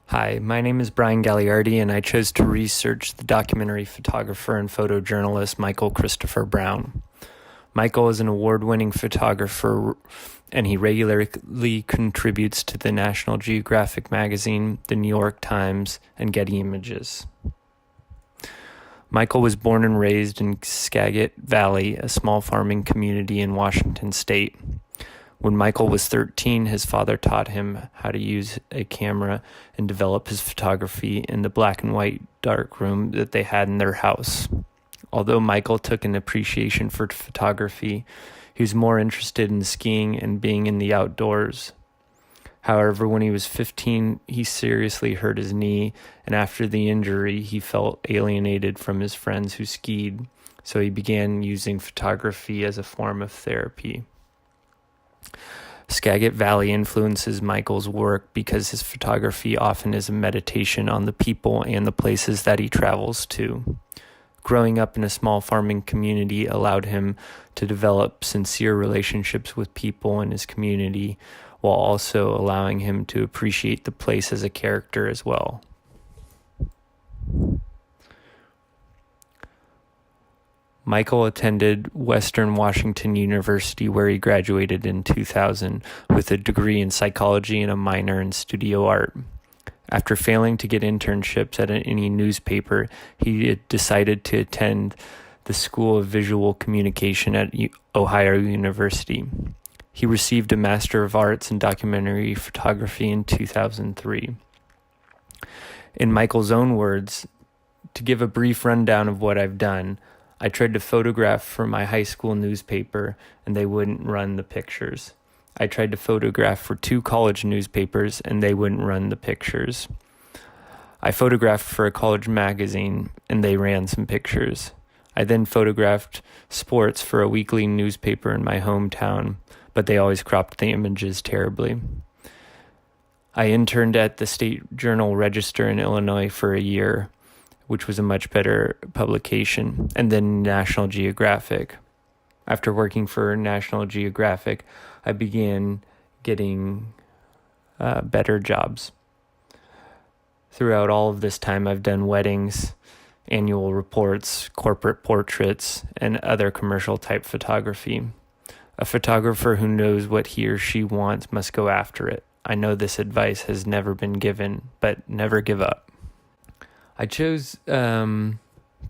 Hi, my name is Brian Gagliardi, and I chose to research the documentary photographer and photojournalist Michael Christopher Brown. Michael is an award-winning photographer, and he regularly contributes to the National Geographic magazine, the New York Times, and Getty Images. Michael was born and raised in Skagit Valley, a small farming community in Washington state. When Michael was 13, his father taught him how to use a camera and develop his photography in the black and white dark room that they had in their house. Although Michael took an appreciation for photography, he was more interested in skiing and being in the outdoors. However, when he was 15, he seriously hurt his knee, and after the injury, he felt alienated from his friends who skied, so he began using photography as a form of therapy. Skagit Valley influences Michael's work because his photography often is a meditation on the people and the places that he travels to. Growing up in a small farming community allowed him to develop sincere relationships with people in his community, while also allowing him to appreciate the place as a character as well. Michael attended Western Washington University, where he graduated in 2000 with a degree in psychology and a minor in studio art. After failing to get internships at any newspaper, he decided to attend the School of Visual Communication at Ohio University. He received a Master of Arts in Documentary Photography in 2003. In Michael's own words, to give a brief rundown of what I've done, I tried to photograph for my high school newspaper, and they wouldn't run the pictures. I tried to photograph for 2 college newspapers, and they wouldn't run the pictures. I photographed for a college magazine, and they ran some pictures. I then photographed sports for a weekly newspaper in my hometown, but they always cropped the images terribly. I interned at the State Journal Register in Illinois for a year, which was a much better publication, and then National Geographic. After working for National Geographic, I began getting better jobs. Throughout all of this time, I've done weddings, annual reports, corporate portraits, and other commercial type photography. A photographer who knows what he or she wants must go after it. I know this advice has never been given, but never give up. I chose to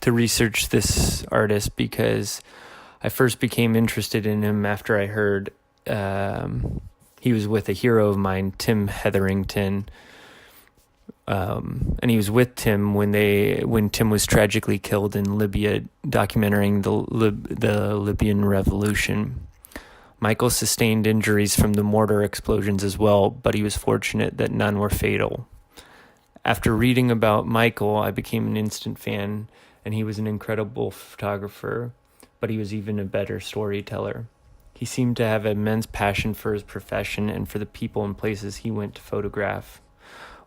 research this artist because I first became interested in him after I heard he was with a hero of mine, Tim Hetherington, and he was with Tim when Tim was tragically killed in Libya, documenting the Libyan revolution. Michael sustained injuries from the mortar explosions as well, but he was fortunate that none were fatal. After reading about Michael, I became an instant fan, and he was an incredible photographer, but he was even a better storyteller. He seemed to have immense passion for his profession and for the people and places he went to photograph.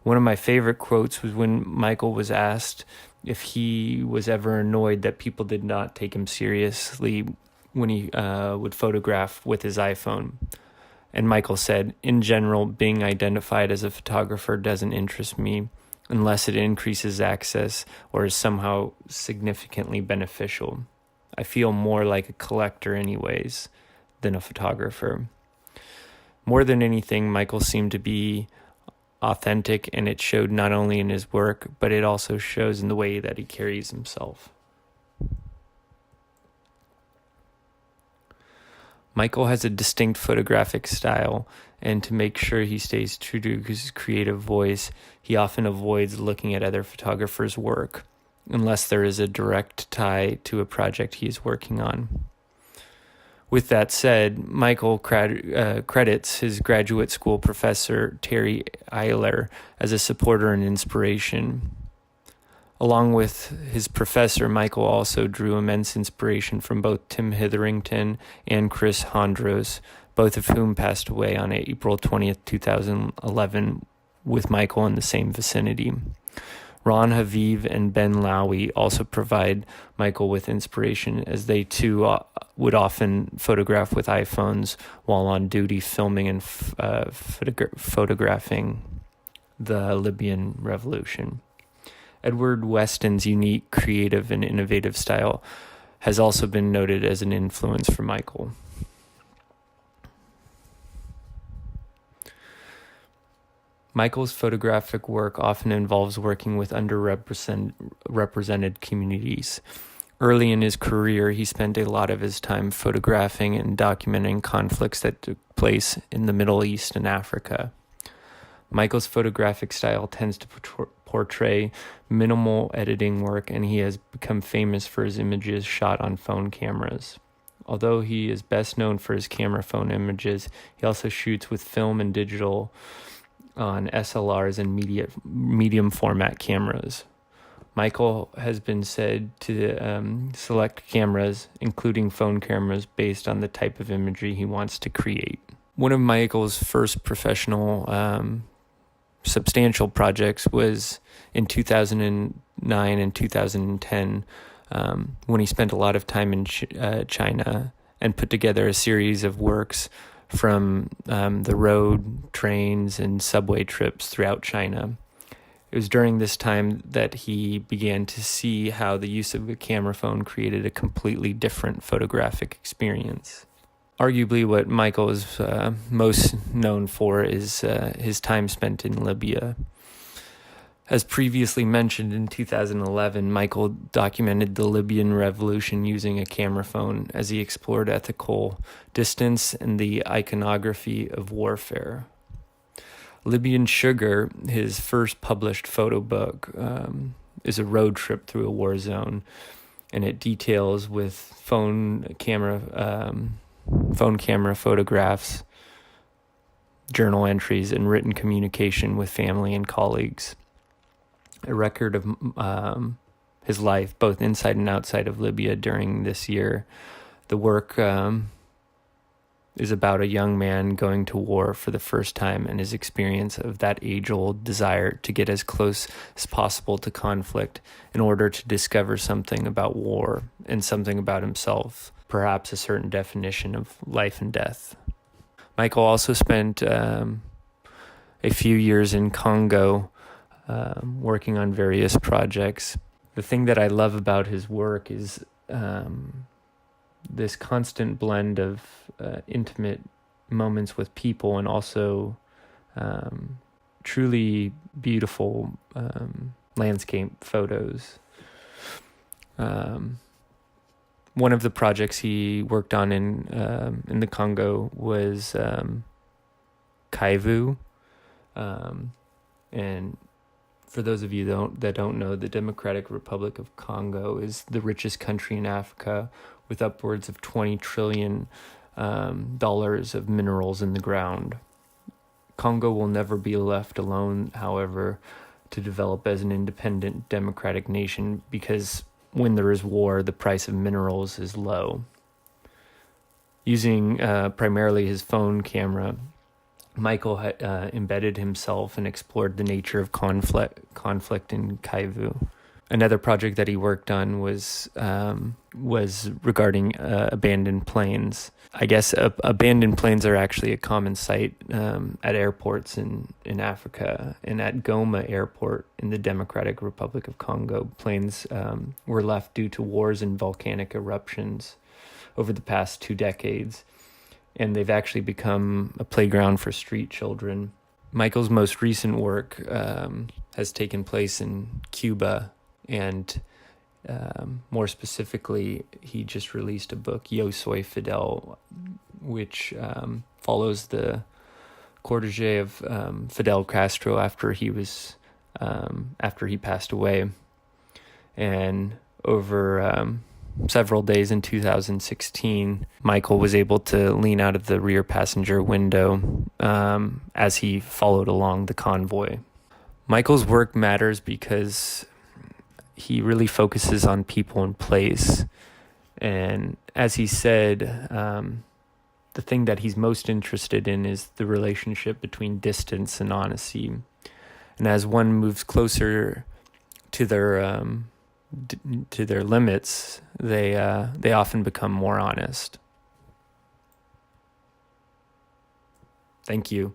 One of my favorite quotes was when Michael was asked if he was ever annoyed that people did not take him seriously when he would photograph with his iPhone. And Michael said, "In general, being identified as a photographer doesn't interest me unless it increases access or is somehow significantly beneficial. I feel more like a collector anyways than a photographer." More than anything, Michael seemed to be authentic, and it showed not only in his work, but it also shows in the way that he carries himself. Michael has a distinct photographic style, and to make sure he stays true to his creative voice, he often avoids looking at other photographers' work, unless there is a direct tie to a project he is working on. With that said, Michael credits his graduate school professor, Terry Eiler, as a supporter and inspiration. Along with his professor, Michael also drew immense inspiration from both Tim Hetherington and Chris Hondros, both of whom passed away on April 20th, 2011, with Michael in the same vicinity. Ron Haviv and Ben Lowy also provide Michael with inspiration, as they too would often photograph with iPhones while on duty filming and photographing the Libyan revolution. Edward Weston's unique, creative, and innovative style has also been noted as an influence for Michael. Michael's photographic work often involves working with underrepresented communities. Early in his career, he spent a lot of his time photographing and documenting conflicts that took place in the Middle East and Africa. Michael's photographic style tends to portray minimal editing work, and he has become famous for his images shot on phone cameras. Although he is best known for his camera phone images, he also shoots with film and digital on SLRs and medium format cameras. Michael has been said to select cameras, including phone cameras, based on the type of imagery he wants to create. One of Michael's first professional substantial projects was in 2009 and 2010, when he spent a lot of time in China and put together a series of works from the road, trains, and subway trips throughout China. It was during this time that he began to see how the use of a camera phone created a completely different photographic experience. Arguably, what Michael is most known for is his time spent in Libya. As previously mentioned, in 2011, Michael documented the Libyan revolution using a camera phone as he explored ethical distance and the iconography of warfare. Libyan Sugar, his first published photo book, is a road trip through a war zone, and it details with phone camera photographs, journal entries, and written communication with family and colleagues. A record of his life, both inside and outside of Libya during this year. The work is about a young man going to war for the first time and his experience of that age-old desire to get as close as possible to conflict in order to discover something about war and something about himself, perhaps a certain definition of life and death. Michael also spent a few years in Congo, working on various projects. The thing that I love about his work is this constant blend of intimate moments with people and also truly beautiful landscape photos. One of the projects he worked on in the Congo was Kivu, and for those of you that don't know, the Democratic Republic of Congo is the richest country in Africa, with upwards of $20 trillion of minerals in the ground. Congo will never be left alone, however, to develop as an independent democratic nation, because when there is war, the price of minerals is low. Using primarily his phone camera, Michael embedded himself and explored the nature of conflict in Kivu. Another project that he worked on was regarding abandoned planes. I guess abandoned planes are actually a common sight at airports in Africa. And at Goma Airport in the Democratic Republic of Congo, planes were left due to wars and volcanic eruptions over the past 2 decades. And they've actually become a playground for street children. Michael's most recent work has taken place in Cuba, and more specifically, he just released a book, Yo Soy Fidel, which follows the cortege of Fidel Castro after he passed away. And over several days in 2016, Michael was able to lean out of the rear passenger window as he followed along the convoy. Michael's work matters because he really focuses on people and place. And as he said, the thing that he's most interested in is the relationship between distance and honesty. And as one moves closer to their limits, they often become more honest. Thank you.